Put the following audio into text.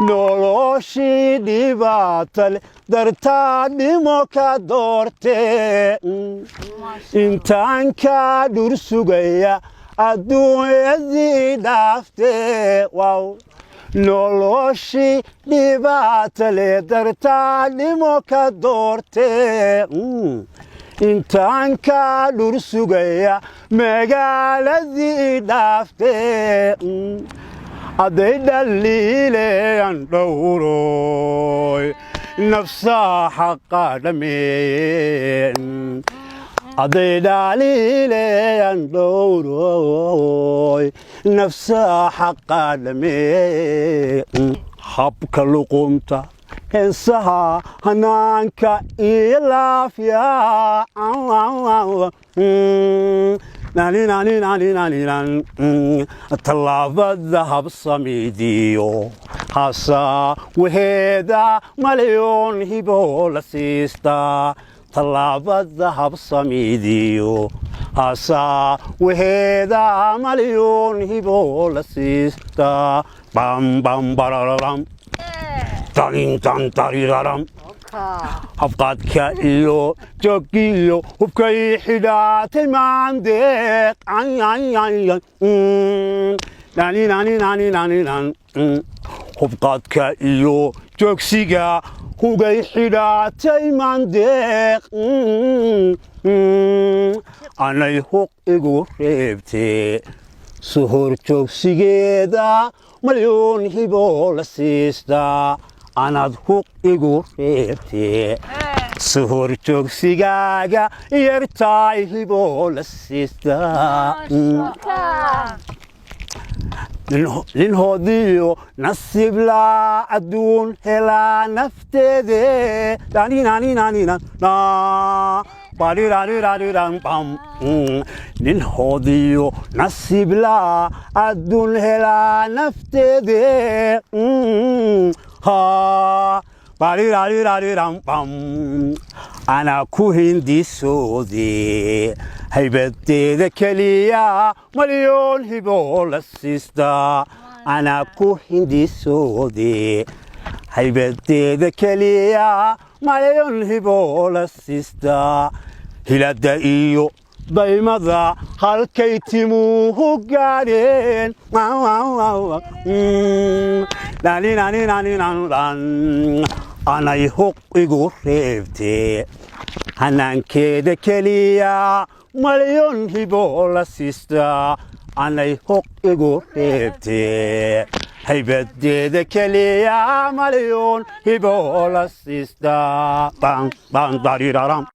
noloshii dhibaatale dartaadnimo ka doortee intaan kaa dhur sugaya adduunyadii dhaaftee wow noloshii dhibaatale dartaadnimo ka doortee intaan kaa dhur sugaya magaaladii dhaaftee hadday dhaliileyan dhowroy nafsaa xaqa dhameen hadday dhaliileyan dhowroy nafsaa xaqa dhameen habka luqunta heesaha hanaanka iyo laafiyaa tallaabada habsamidiyo hasaa waheeda malyoon hiboo la siistaa tallaabada habsamidiyo hasaa waheeda malyoon hiboo la siistaa bam bam barararam tarin tan tariraram habqaadka iyo joogiyo hubkay xidhaatay maandeeq hubqaadka iyo joogsiga hubkay xidhaatay maandeeq anay huq igu reebtee suhur joogsigeeda malyoon hiboo la siistaa anaad huq igu reebtee suhur joogsigaaga yartaay hiboo la siistaa nin hoodiyo nasiib laa adduun helaa nafteede nin hoodiyo nasiib laa adduun helaa nafteede anaa ku hindisoodee haybadeeda keliya malyoon hiboo la siistaa anaa ku hindisoodee haybadeeda keliya malyoon hiboo la siistaa hilada iyo daymada halkay timuhu gaadheen anay huq igu reebtee hanaankeeda keliya malyoon hiboo la siistaa anay huq igu reebtee haybadeeda keliya malyoon hiboo la siistaa